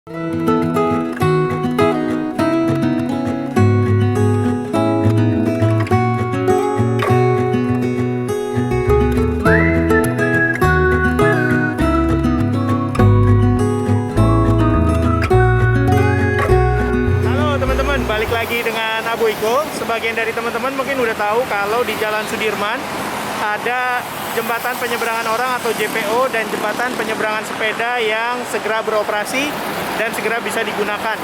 Balik lagi dengan Abu Iko. Sebagian dari teman-teman mungkin udah tahu kalau di Jalan Sudirman ada jembatan penyeberangan orang atau JPO dan jembatan penyeberangan sepeda yang segera beroperasi dan segera bisa digunakan.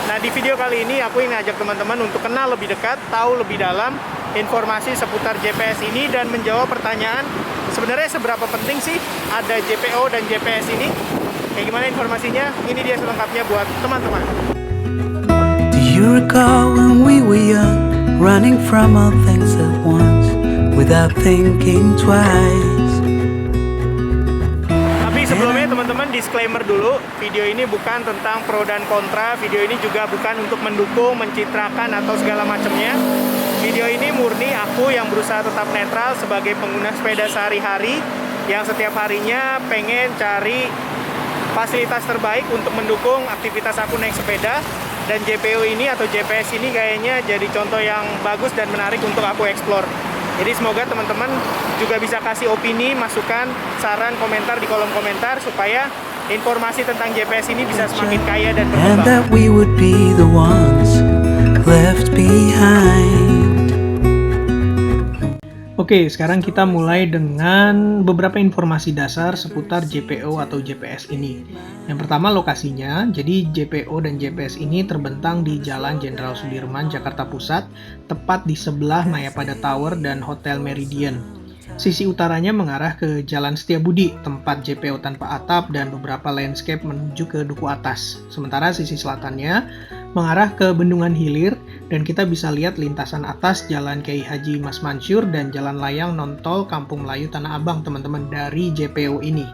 Nah, di video kali ini aku ingin ngajak teman-teman untuk kenal lebih dekat, tahu lebih dalam informasi seputar JPS ini dan menjawab pertanyaan sebenarnya seberapa penting sih ada JPO dan JPS ini? Kayak gimana informasinya? Ini dia selengkapnya buat teman-teman. Do you recall when we were young, running from all things at once, without thinking twice? Tapi sebelumnya teman-teman disclaimer dulu, video ini bukan tentang pro dan kontra, video ini juga bukan untuk mendukung, mencitrakan atau segala macamnya. Video ini murni aku yang berusaha tetap netral sebagai pengguna sepeda sehari-hari yang setiap harinya pengen cari fasilitas terbaik untuk mendukung aktivitas aku naik sepeda. Dan JPO ini atau JPS ini kayaknya jadi contoh yang bagus dan menarik untuk aku explore. Jadi semoga teman-teman juga bisa kasih opini, masukan, saran, komentar di kolom komentar supaya informasi tentang JPS ini bisa semakin kaya dan And berkembang. that we would be the ones left behind. Oke, sekarang kita mulai dengan beberapa informasi dasar seputar JPO atau JPS ini. Yang pertama lokasinya, jadi JPO dan JPS ini terbentang di Jalan Jenderal Sudirman, Jakarta Pusat, tepat di sebelah Mayapada Tower dan Hotel Meridian. Sisi utaranya mengarah ke Jalan Setiabudi, tempat JPO tanpa atap dan beberapa landscape menuju ke Duku Atas. Sementara sisi selatannya mengarah ke Bendungan Hilir dan kita bisa lihat lintasan atas Jalan Kiai Haji Mas Mansur dan Jalan Layang non-tol Kampung Melayu Tanah Abang teman-teman dari JPO ini.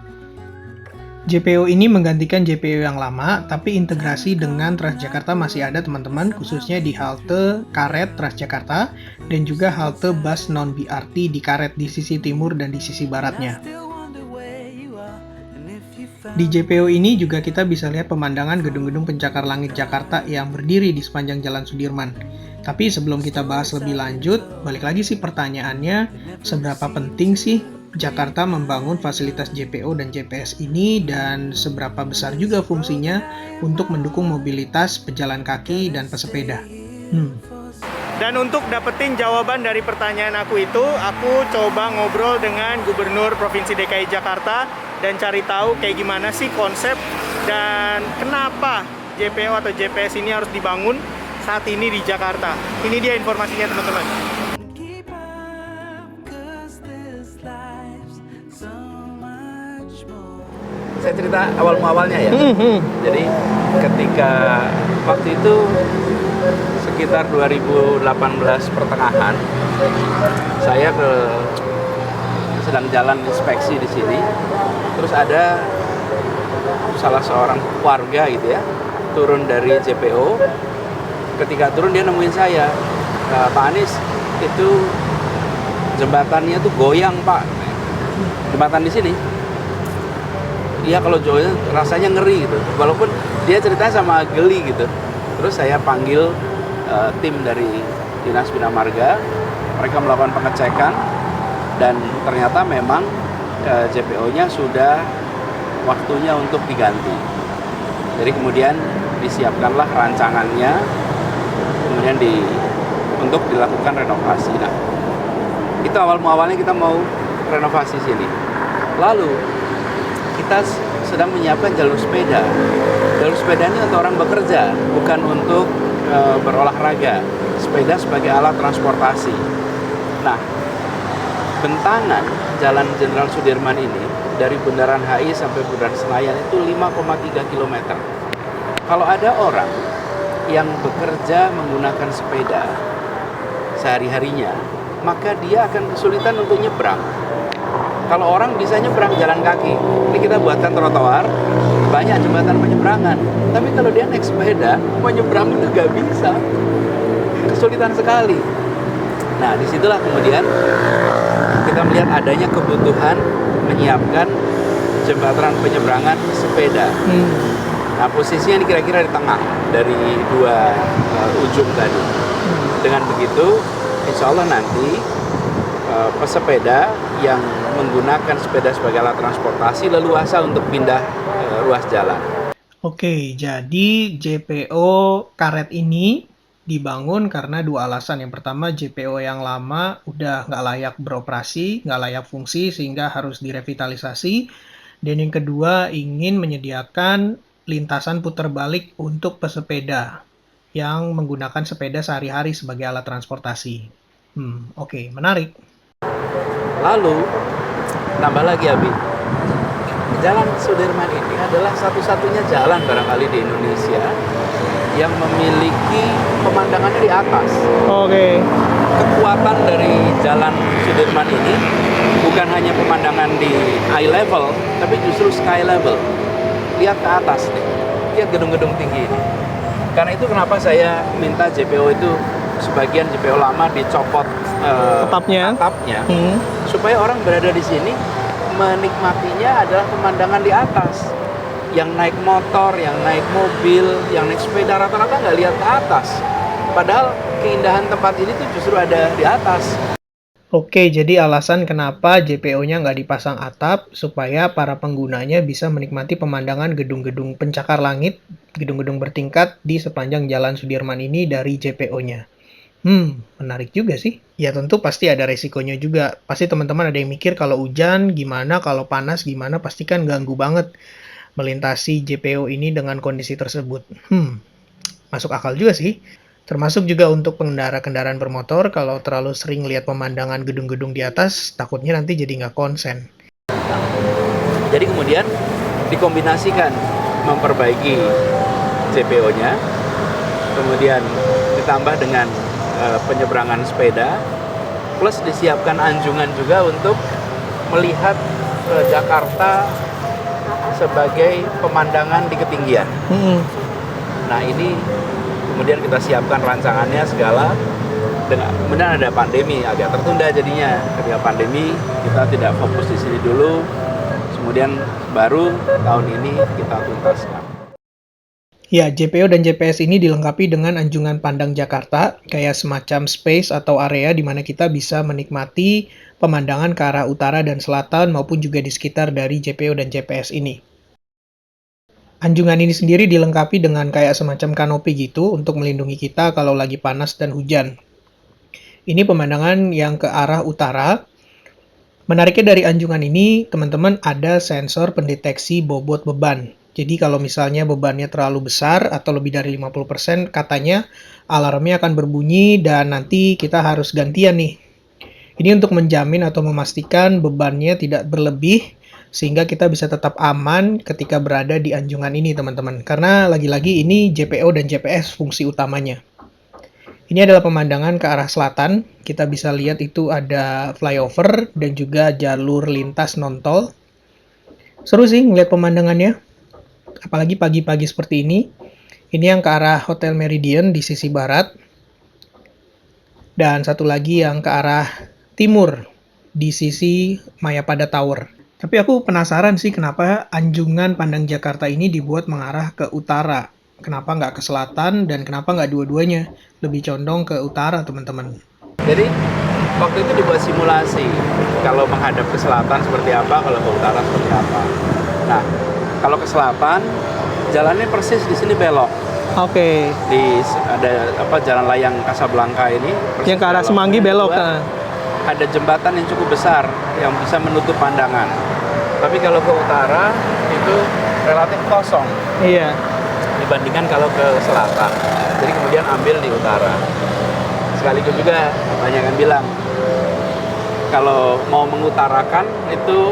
JPO ini menggantikan JPO yang lama, tapi integrasi dengan Transjakarta masih ada teman-teman, khususnya di halte Karet Transjakarta dan juga halte bus non-BRT di Karet di sisi timur dan di sisi baratnya. Di JPO ini juga kita bisa lihat pemandangan gedung-gedung pencakar langit Jakarta yang berdiri di sepanjang Jalan Sudirman. Tapi sebelum kita bahas lebih lanjut, balik lagi sih pertanyaannya, seberapa penting sih Jakarta membangun fasilitas JPO dan JPS ini dan seberapa besar juga fungsinya untuk mendukung mobilitas pejalan kaki dan pesepeda. Dan untuk dapetin jawaban dari pertanyaan aku itu, aku coba ngobrol dengan Gubernur Provinsi DKI Jakarta dan cari tahu kayak gimana sih konsep dan kenapa JPO atau JPS ini harus dibangun saat ini di Jakarta. Ini dia informasinya teman-teman. Saya cerita awalnya ya. Jadi ketika waktu itu sekitar 2018 pertengahan, saya sedang jalan inspeksi di sini. Terus ada salah seorang warga gitu ya, turun dari JPO. Ketika turun dia nemuin saya, Pak Anies, itu jembatannya tuh goyang Pak. Jembatan di sini. Iya kalau Joy rasanya ngeri gitu, walaupun dia ceritanya sama geli gitu. Terus saya panggil tim dari Dinas Bina Marga, mereka melakukan pengecekan dan ternyata memang JPO-nya sudah waktunya untuk diganti. Jadi kemudian disiapkanlah rancangannya, kemudian untuk dilakukan renovasi. Nah, itu awalnya kita mau renovasi sini. Lalu kita sedang menyiapkan jalur sepeda. Jalur sepeda ini untuk orang bekerja, bukan untuk berolahraga. Sepeda sebagai alat transportasi. Nah, bentangan Jalan Jenderal Sudirman ini dari Bundaran HI sampai Bundaran Senayan itu 5,3 km. Kalau ada orang yang bekerja menggunakan sepeda sehari-harinya, maka dia akan kesulitan untuk nyebrang. Kalau orang bisa nyebrang jalan kaki, ini kita buatkan trotoar, banyak jembatan penyeberangan. Tapi kalau dia naik sepeda, mau nyebrang itu nggak bisa, kesulitan sekali. Nah, disitulah kemudian kita melihat adanya kebutuhan menyiapkan jembatan penyeberangan sepeda. Nah, posisinya ini kira-kira di tengah dari dua ujung tadi. Dengan begitu, insya Allah nanti pesepeda yang menggunakan sepeda sebagai alat transportasi leluasa untuk pindah ruas jalan. Oke, jadi JPO karet ini dibangun karena dua alasan. Yang pertama, JPO yang lama udah nggak layak beroperasi, nggak layak fungsi, sehingga harus direvitalisasi. Dan yang kedua, ingin menyediakan lintasan putar balik untuk pesepeda yang menggunakan sepeda sehari-hari sebagai alat transportasi. Oke, menarik. Lalu, tambah lagi Abi, Jalan Sudirman ini adalah satu-satunya jalan barangkali di Indonesia yang memiliki pemandangannya di atas. Oke. Kekuatan dari Jalan Sudirman ini bukan hanya pemandangan di eye level, tapi justru sky level. Lihat ke atas nih, lihat gedung-gedung tinggi ini. Karena itu kenapa saya minta JPO itu, sebagian JPO lama dicopot atapnya, supaya orang berada di sini menikmatinya adalah pemandangan di atas. Yang naik motor, yang naik mobil, yang naik sepeda rata-rata nggak lihat ke atas. Padahal keindahan tempat ini tuh justru ada di atas. Oke, jadi alasan kenapa JPO-nya nggak dipasang atap supaya para penggunanya bisa menikmati pemandangan gedung-gedung pencakar langit, gedung-gedung bertingkat di sepanjang Jalan Sudirman ini dari JPO-nya. Menarik juga sih. Ya tentu pasti ada resikonya juga. Pasti teman-teman ada yang mikir kalau hujan gimana, kalau panas gimana, pasti kan ganggu banget melintasi JPO ini dengan kondisi tersebut. Masuk akal juga sih. Termasuk juga untuk pengendara kendaraan bermotor, kalau terlalu sering lihat pemandangan gedung-gedung di atas, takutnya nanti jadi nggak konsen. Jadi kemudian dikombinasikan memperbaiki JPO-nya, kemudian ditambah dengan penyeberangan sepeda, plus disiapkan anjungan juga untuk melihat Jakarta sebagai pemandangan di ketinggian. Nah ini kemudian kita siapkan rancangannya segala. Kemudian ada pandemi, agak tertunda jadinya. Ketika pandemi kita tidak fokus di sini dulu, kemudian baru tahun ini kita tuntaskan. Ya, JPO dan JPS ini dilengkapi dengan anjungan pandang Jakarta, kayak semacam space atau area di mana kita bisa menikmati pemandangan ke arah utara dan selatan maupun juga di sekitar dari JPO dan JPS ini. Anjungan ini sendiri dilengkapi dengan kayak semacam kanopi gitu untuk melindungi kita kalau lagi panas dan hujan. Ini pemandangan yang ke arah utara. Menariknya dari anjungan ini, teman-teman ada sensor pendeteksi bobot beban. Jadi kalau misalnya bebannya terlalu besar atau lebih dari 50%, katanya alarmnya akan berbunyi dan nanti kita harus gantian nih. Ini untuk menjamin atau memastikan bebannya tidak berlebih, sehingga kita bisa tetap aman ketika berada di anjungan ini, teman-teman. Karena lagi-lagi ini JPO dan JPS fungsi utamanya. Ini adalah pemandangan ke arah selatan. Kita bisa lihat itu ada flyover dan juga jalur lintas non-tol. Seru sih ngeliat pemandangannya. Apalagi pagi-pagi seperti ini. Ini yang ke arah Hotel Meridian di sisi barat. Dan satu lagi yang ke arah timur di sisi Mayapada Tower. Tapi aku penasaran sih kenapa anjungan pandang Jakarta ini dibuat mengarah ke utara. Kenapa nggak ke selatan dan kenapa nggak dua-duanya? Lebih condong ke utara, teman-teman. Jadi waktu itu dibuat simulasi. Kalau menghadap ke selatan seperti apa, kalau ke utara seperti apa. Nah, kalau ke selatan, jalannya persis di sini belok. Oke. Ada jalan layang Kasablanka ini. Yang ke arah Semanggi belok. Ada jembatan yang cukup besar yang bisa menutup pandangan. Tapi kalau ke utara itu relatif kosong. Iya. Dibandingkan kalau ke selatan. Jadi kemudian ambil di utara. Sekaligus juga banyak yang bilang kalau mau mengutarakan itu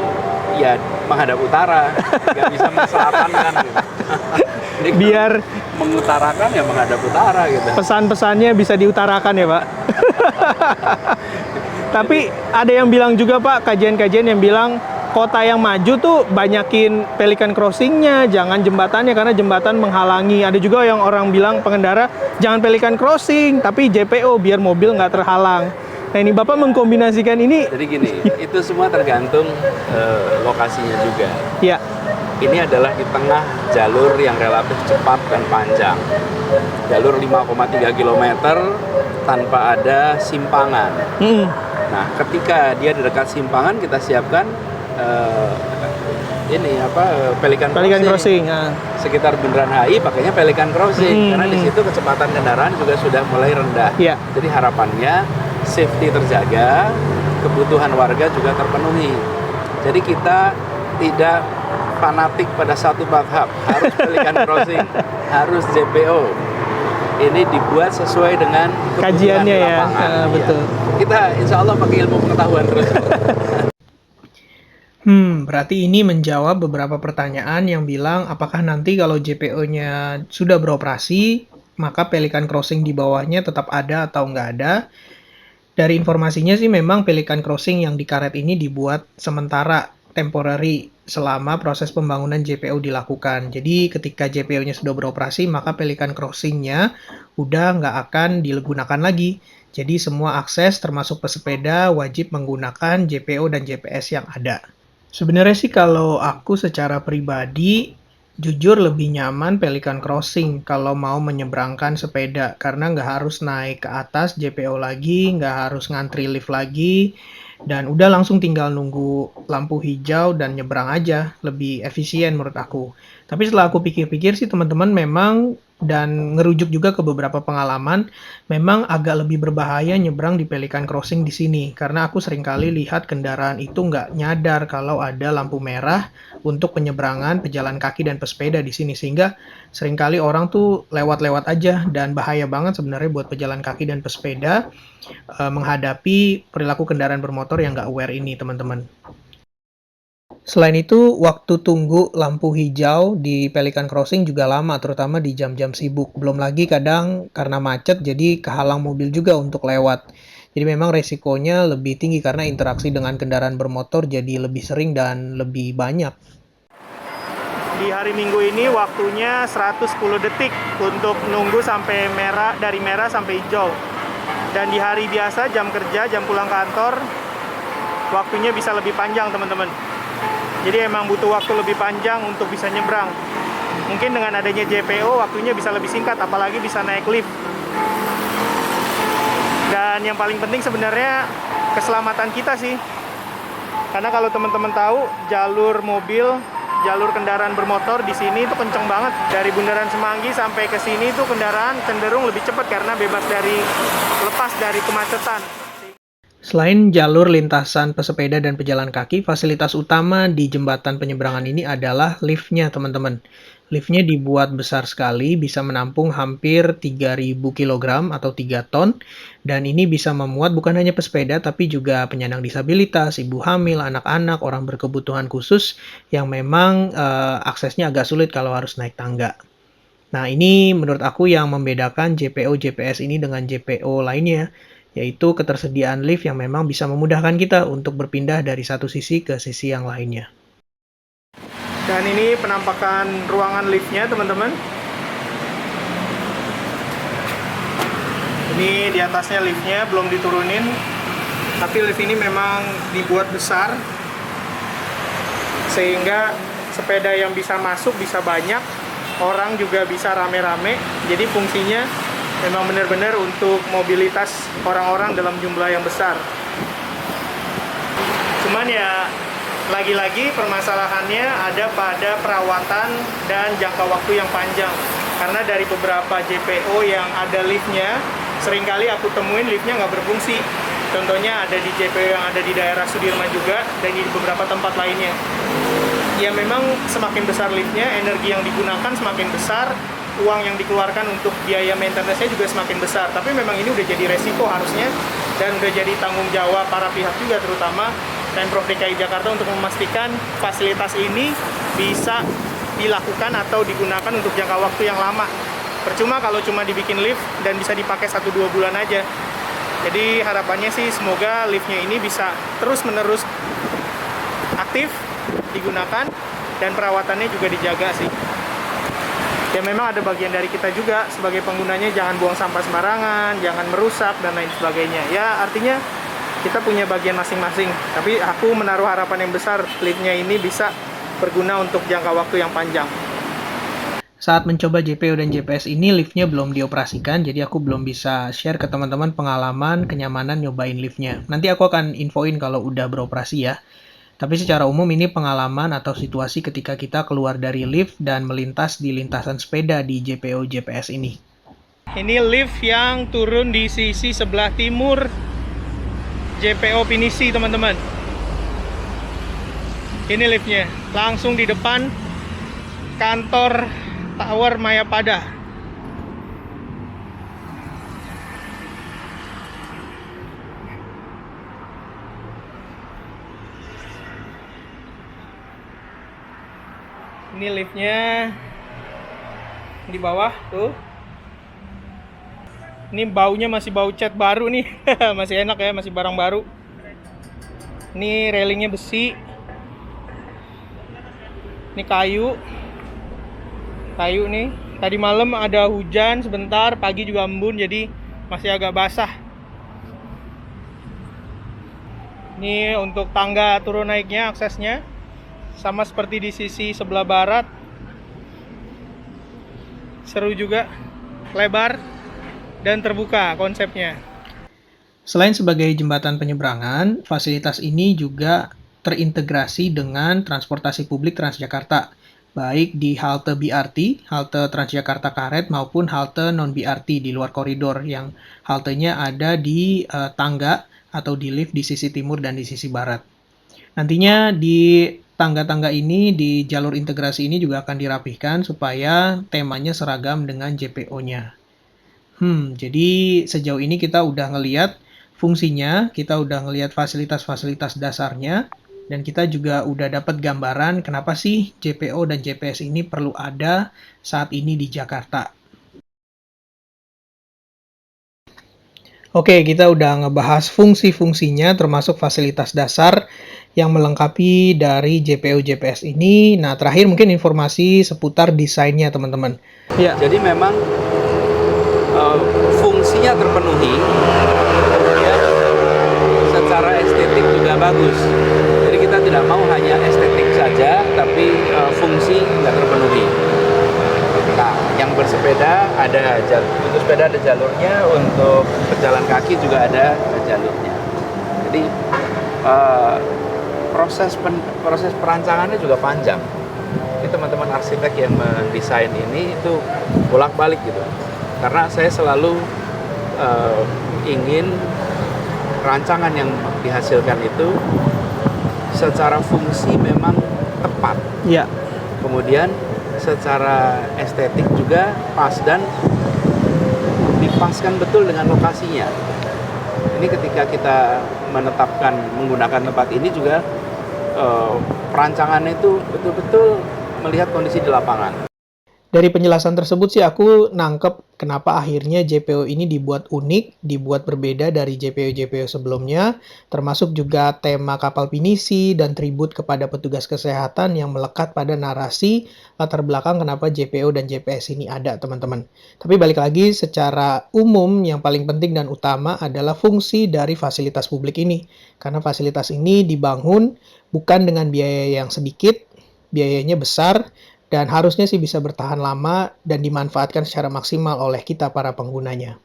ya menghadap utara, nggak bisa selatan kan gitu. Jadi biar mengutarakan ya menghadap utara gitu. Pesan-pesannya bisa diutarakan ya, Pak. Tapi ada yang bilang juga, Pak, kajian-kajian yang bilang kota yang maju tuh banyakin pelikan crossing-nya, jangan jembatannya karena jembatan menghalangi. Ada juga yang orang bilang pengendara jangan pelikan crossing, tapi JPO biar mobil nggak terhalang. Nah ini Bapak mengkombinasikan ini. Jadi gini, itu semua tergantung lokasinya juga. Ya. ini adalah di tengah jalur yang relatif cepat dan panjang. Jalur 5,3 km tanpa ada simpangan. Nah, ketika dia di dekat simpangan, kita siapkan Pelikan Crossing. Sekitar Bundaran HI pakainya Pelikan Crossing karena di situ kecepatan kendaraan juga sudah mulai rendah. Jadi harapannya safety terjaga, kebutuhan warga juga terpenuhi. Jadi kita tidak fanatik pada satu madhab, harus Pelikan Crossing, harus JPO. Ini dibuat sesuai dengan kajiannya ya, betul. Kita insya Allah pakai ilmu pengetahuan terus. Berarti ini menjawab beberapa pertanyaan yang bilang apakah nanti kalau JPO-nya sudah beroperasi, maka Pelikan Crossing di bawahnya tetap ada atau nggak ada. Dari informasinya sih memang Pelikan Crossing yang di karet ini dibuat sementara, temporary, selama proses pembangunan JPO dilakukan. Jadi ketika JPO-nya sudah beroperasi, maka Pelikan Crossing-nya udah nggak akan digunakan lagi. Jadi semua akses termasuk pesepeda wajib menggunakan JPO dan JPS yang ada. Sebenarnya sih kalau aku secara pribadi jujur lebih nyaman Pelikan Crossing kalau mau menyeberangkan sepeda karena nggak harus naik ke atas JPO lagi, nggak harus ngantri lift lagi, dan udah langsung tinggal nunggu lampu hijau dan nyebrang aja, lebih efisien menurut aku. Tapi setelah aku pikir-pikir sih teman-teman memang dan ngerujuk juga ke beberapa pengalaman, memang agak lebih berbahaya nyebrang di Pelikan Crossing di sini. Karena aku seringkali lihat kendaraan itu nggak nyadar kalau ada lampu merah untuk penyeberangan pejalan kaki dan pesepeda di sini. Sehingga seringkali orang tuh lewat-lewat aja dan bahaya banget sebenarnya buat pejalan kaki dan pesepeda menghadapi perilaku kendaraan bermotor yang nggak aware ini, teman-teman. Selain itu, waktu tunggu lampu hijau di Pelikan Crossing juga lama, terutama di jam-jam sibuk. Belum lagi kadang karena macet, jadi kehalang mobil juga untuk lewat. Jadi memang resikonya lebih tinggi karena interaksi dengan kendaraan bermotor jadi lebih sering dan lebih banyak. Di hari Minggu ini waktunya 110 detik untuk nunggu sampai dari merah sampai hijau. Dan di hari biasa, jam kerja, jam pulang kantor, waktunya bisa lebih panjang, teman-teman. Jadi emang butuh waktu lebih panjang untuk bisa nyebrang. Mungkin dengan adanya JPO waktunya bisa lebih singkat, apalagi bisa naik lift. Dan yang paling penting sebenarnya keselamatan kita sih. Karena kalau teman-teman tahu, jalur mobil, jalur kendaraan bermotor di sini itu kenceng banget. Dari Bundaran Semanggi sampai ke sini itu kendaraan cenderung lebih cepat karena lepas dari kemacetan. Selain jalur lintasan pesepeda dan pejalan kaki, fasilitas utama di jembatan penyeberangan ini adalah liftnya, teman-teman. Liftnya dibuat besar sekali, bisa menampung hampir 3.000 kg atau 3 ton. Dan ini bisa memuat bukan hanya pesepeda, tapi juga penyandang disabilitas, ibu hamil, anak-anak, orang berkebutuhan khusus yang memang aksesnya agak sulit kalau harus naik tangga. Nah, ini menurut aku yang membedakan JPO JPS ini dengan JPO lainnya, yaitu ketersediaan lift yang memang bisa memudahkan kita untuk berpindah dari satu sisi ke sisi yang lainnya. Dan ini penampakan ruangan liftnya, teman-teman. Ini di atasnya liftnya, belum diturunin. Tapi lift ini memang dibuat besar, sehingga sepeda yang bisa masuk bisa banyak, orang juga bisa rame-rame. Jadi fungsinya memang benar-benar untuk mobilitas orang-orang dalam jumlah yang besar. Cuman ya, lagi-lagi permasalahannya ada pada perawatan dan jangka waktu yang panjang. Karena dari beberapa JPO yang ada liftnya, seringkali aku temuin liftnya nggak berfungsi. Contohnya ada di JPO yang ada di daerah Sudirman juga, dan di beberapa tempat lainnya. Ya memang semakin besar liftnya, energi yang digunakan semakin besar, uang yang dikeluarkan untuk biaya maintenance-nya juga semakin besar. Tapi memang ini udah jadi resiko harusnya, dan udah jadi tanggung jawab para pihak juga, terutama Pemprov DKI Jakarta untuk memastikan fasilitas ini bisa dilakukan atau digunakan untuk jangka waktu yang lama. Percuma kalau cuma dibikin lift dan bisa dipakai 1-2 bulan aja. Jadi harapannya sih semoga liftnya ini bisa terus-menerus aktif digunakan dan perawatannya juga dijaga sih. Ya memang ada bagian dari kita juga sebagai penggunanya, jangan buang sampah sembarangan, jangan merusak dan lain sebagainya. Ya artinya kita punya bagian masing-masing. Tapi aku menaruh harapan yang besar liftnya ini bisa berguna untuk jangka waktu yang panjang. Saat mencoba JPO dan JPS ini, liftnya belum dioperasikan, jadi aku belum bisa share ke teman-teman pengalaman, kenyamanan nyobain liftnya. Nanti aku akan infoin kalau udah beroperasi ya. Tapi secara umum ini pengalaman atau situasi ketika kita keluar dari lift dan melintas di lintasan sepeda di JPO JPS ini. Ini lift yang turun di sisi sebelah timur JPO Pinisi, teman-teman. Ini liftnya, langsung di depan kantor Tower Mayapada. Ini liftnya di bawah tuh. Ini baunya masih bau cat baru nih. Masih enak ya, masih barang baru. Ini railingnya besi. Ini kayu nih. Tadi malam ada hujan sebentar, pagi juga embun, jadi masih agak basah. Ini untuk tangga turun naiknya, aksesnya sama seperti di sisi sebelah barat. Seru juga, lebar dan terbuka konsepnya. Selain sebagai jembatan penyeberangan, fasilitas ini juga terintegrasi dengan transportasi publik Transjakarta, baik di halte BRT, halte Transjakarta Karet, maupun halte non-BRT di luar koridor yang haltenya ada di tangga atau di lift di sisi timur dan di sisi barat. Nantinya di tangga-tangga ini, di jalur integrasi ini juga akan dirapihkan supaya temanya seragam dengan JPO-nya. Jadi sejauh ini kita udah ngelihat fungsinya, kita udah ngelihat fasilitas-fasilitas dasarnya, dan kita juga udah dapat gambaran kenapa sih JPO dan JPS ini perlu ada saat ini di Jakarta. Oke, kita udah ngebahas fungsi-fungsinya termasuk fasilitas dasar yang melengkapi dari JPO JPS ini. Nah, terakhir mungkin informasi seputar desainnya, teman-teman. Ya. Jadi memang fungsinya terpenuhi, ya, secara estetik juga bagus. Jadi kita tidak mau hanya estetik saja, tapi fungsi nggak terpenuhi. Nah, yang bersepeda untuk sepeda ada jalurnya, untuk pejalan kaki juga ada jalurnya. Jadi proses perancangannya juga panjang. Ini teman-teman arsitek yang mendesain ini itu bolak-balik gitu. Karena saya selalu ingin rancangan yang dihasilkan itu secara fungsi memang tepat. Ya. Kemudian secara estetik juga pas dan dipaskan betul dengan lokasinya. Ini ketika kita menetapkan menggunakan tempat ini juga perancangannya itu betul-betul melihat kondisi di lapangan. Dari penjelasan tersebut sih aku nangkep kenapa akhirnya JPO ini dibuat unik, dibuat berbeda dari JPO-JPO sebelumnya, termasuk juga tema kapal pinisi dan tribut kepada petugas kesehatan yang melekat pada narasi latar belakang kenapa JPO dan JPS ini ada, teman-teman. Tapi balik lagi, secara umum yang paling penting dan utama adalah fungsi dari fasilitas publik ini. Karena fasilitas ini dibangun bukan dengan biaya yang sedikit, biayanya besar, dan harusnya sih bisa bertahan lama dan dimanfaatkan secara maksimal oleh kita para penggunanya.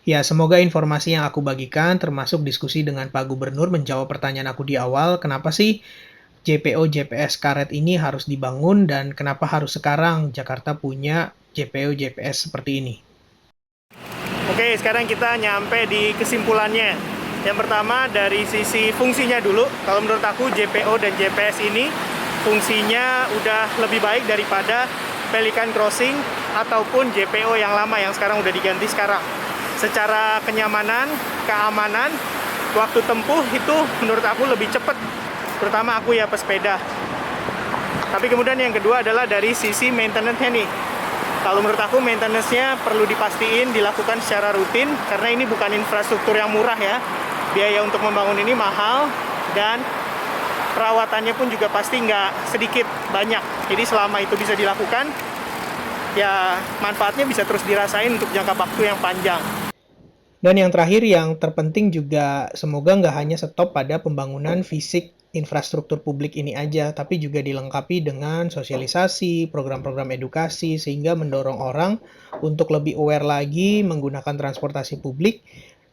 Ya, semoga informasi yang aku bagikan termasuk diskusi dengan Pak Gubernur menjawab pertanyaan aku di awal, kenapa sih JPO JPS karet ini harus dibangun dan kenapa harus sekarang Jakarta punya JPO JPS seperti ini. Oke, sekarang kita nyampe di kesimpulannya. Yang pertama dari sisi fungsinya dulu, kalau menurut aku JPO dan JPS ini fungsinya udah lebih baik daripada Pelikan Crossing ataupun JPO yang lama yang sekarang udah diganti sekarang. Secara kenyamanan, keamanan, waktu tempuh itu menurut aku lebih cepat. Terutama aku ya pesepeda. Tapi kemudian yang kedua adalah dari sisi maintenance-nya nih. Kalau menurut aku maintenance-nya perlu dipastiin dilakukan secara rutin karena ini bukan infrastruktur yang murah ya. Biaya untuk membangun ini mahal dan perawatannya pun juga pasti nggak sedikit, banyak. Jadi selama itu bisa dilakukan, ya manfaatnya bisa terus dirasain untuk jangka waktu yang panjang. Dan yang terakhir, yang terpenting juga semoga nggak hanya stop pada pembangunan fisik infrastruktur publik ini aja, tapi juga dilengkapi dengan sosialisasi, program-program edukasi, sehingga mendorong orang untuk lebih aware lagi menggunakan transportasi publik.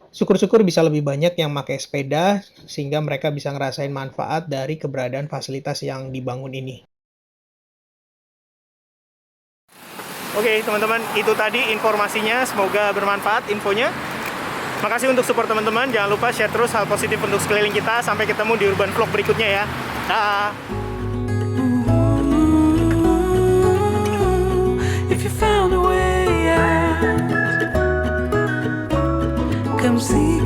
Syukur-syukur bisa lebih banyak yang pakai sepeda, sehingga mereka bisa ngerasain manfaat dari keberadaan fasilitas yang dibangun ini. Oke, teman-teman, itu tadi informasinya. Semoga bermanfaat infonya. Makasih untuk support teman-teman. Jangan lupa share terus hal positif untuk sekeliling kita. Sampai ketemu di Urban Vlog berikutnya ya. Dah. If you found a way out, come see.